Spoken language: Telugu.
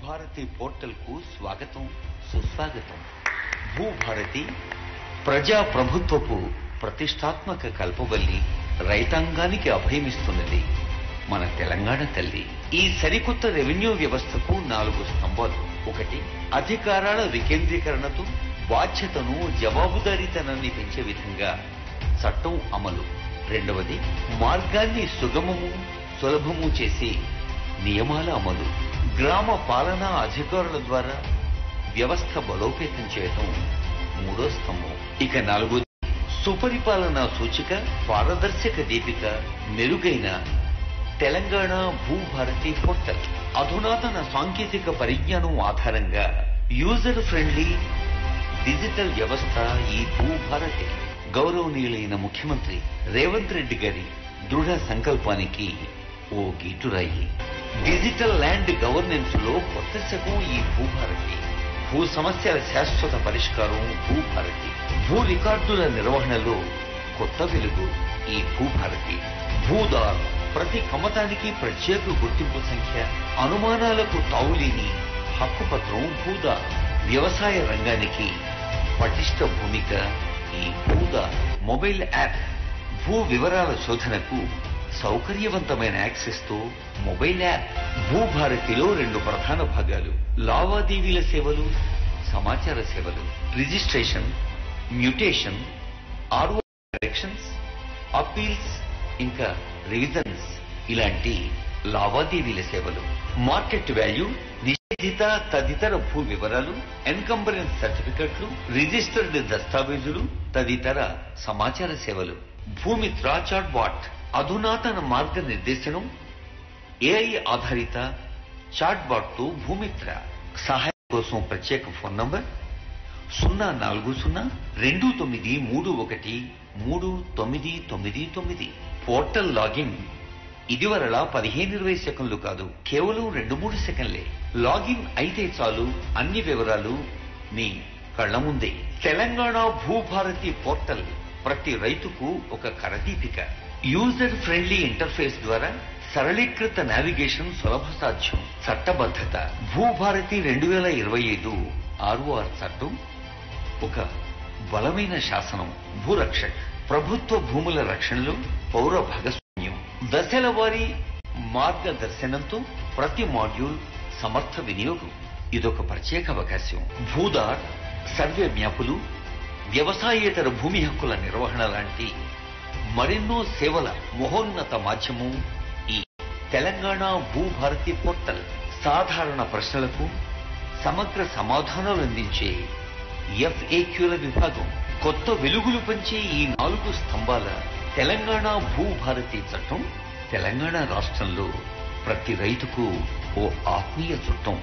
భూభారతి పోర్టల్ కు స్వాగతం, సుస్వాగతం. భూభారతి ప్రజా ప్రభుత్వపు ప్రతిష్టాత్మక కల్పవల్లి, రైతాంగానికి అభయమిస్తున్నది మన తెలంగాణ తల్లి. ఈ సరికొత్త రెవెన్యూ వ్యవస్థకు 4 స్తంభాలు. 1, అధికారాల వికేంద్రీకరణతో బాధ్యతను, జవాబుదారీతనాన్ని పెంచే విధంగా చట్టం అమలు. 2, మార్గాన్ని సుగమము, సులభము చేసే నియమాల అమలు. గ్రామ పాలనా అధికారుల ద్వారా వ్యవస్థ బలోపేతం చేయటం 3వ స్తంభం. ఇక 4, సుపరిపాలనా సూచిక, పారదర్శక దీపిక, మెరుగైన తెలంగాణ భూభారతి పోర్టల్. అధునాతన సాంకేతిక పరిజ్ఞానం ఆధారంగా యూజర్ ఫ్రెండ్లీ డిజిటల్ వ్యవస్థ ఈ భూభారతి. గౌరవనీయులైన ముఖ్యమంత్రి రేవంత్ రెడ్డి గారి దృఢ సంకల్పానికి ఓ గీటురాయి. డిజిటల్ ల్యాండ్ గవర్నెన్స్ లో కొత్త శకం ఈ భూభారతి. భూ సమస్యల శాశ్వత పరిష్కారం భూభారతి. భూ రికార్డుల నిర్వహణలో కొత్త వెలుగు ఈ భూభారతి. భూదార్ ప్రతి కమతానికి ప్రత్యేక గుర్తింపు సంఖ్య, అనుమానాలకు తావులేని హక్కుపత్రం భూదార్. వ్యవసాయ రంగానికి పటిష్ట భూమిక ఈ భూదార్. మొబైల్ యాప్ భూ వివరాల శోధనకు సౌకర్యవంతమైన యాక్సెస్ తో మొబైల్ యాప్. భూభారతిలో 2 ప్రధాన భాగాలు: లావాదేవీల సేవలు, సమాచార సేవలు. Registration, mutation, RO corrections, appeals, ఇంకా రివిజన్స్ ఇలాంటి లావాదేవీల సేవలు. మార్కెట్ వాల్యూ, నిషేధిత తదితర భూ వివరాలు, ఎన్కంబరెన్స్ సర్టిఫికెట్లు, రిజిస్టర్డ్ దస్తావేజులు తదితర సమాచార సేవలు. భూమిత్ర చాట్ బాట్ అధునాతన మార్గనిర్దేశనం, ఏఐ ఆధారిత చాట్ బాట్ తో భూమిత్ర. సహాయం కోసం ప్రత్యేక ఫోన్ నంబర్ 04029313999. పోర్టల్ లాగిన్ ఇదివరలా 15-20 సెకండ్లు కాదు, కేవలం 2-3 సెకండ్లే. లాగిన్ అయితే చాలు, అన్ని వివరాలు మీ కళ్ల ముందే. తెలంగాణ భూభారతి పోర్టల్ ప్రతి రైతుకు ఒక కరదీపిక. యూజర్ ఫ్రెండ్లీ ఇంటర్ఫేస్ ద్వారా సరళీకృత నావిగేషన్ సులభ సాధ్యం. చట్టబద్ధత. భూభారతి 2025 ఆర్ఓఆర్ చట్టం ఒక బలమైన శాసనం. భూరక్షక్ ప్రభుత్వ భూముల రక్షణలో పౌర భాగస్వామ్యం. దశల వారీ మార్గదర్శనంతో ప్రతి మాడ్యూల్ సమర్థ వినియోగం. ఇదొక ప్రత్యేక అవకాశం. భూదార్ సర్వే మ్యాపులు, వ్యవసాయేతర భూమి హక్కుల నిర్వహణ లాంటి మరెన్నో సేవల మహోన్నత మాధ్యమం ఈ తెలంగాణ భూభారతి పోర్టల్. సాధారణ ప్రశ్నలకు సమగ్ర సమాధానాలు అందించే FAQల విభాగం. కొత్త వెలుగులు పంచే ఈ 4 స్తంభాల తెలంగాణ భూభారతి చట్టం తెలంగాణ రాష్ట్రంలో ప్రతి రైతుకు ఓ ఆత్మీయ చుట్టం.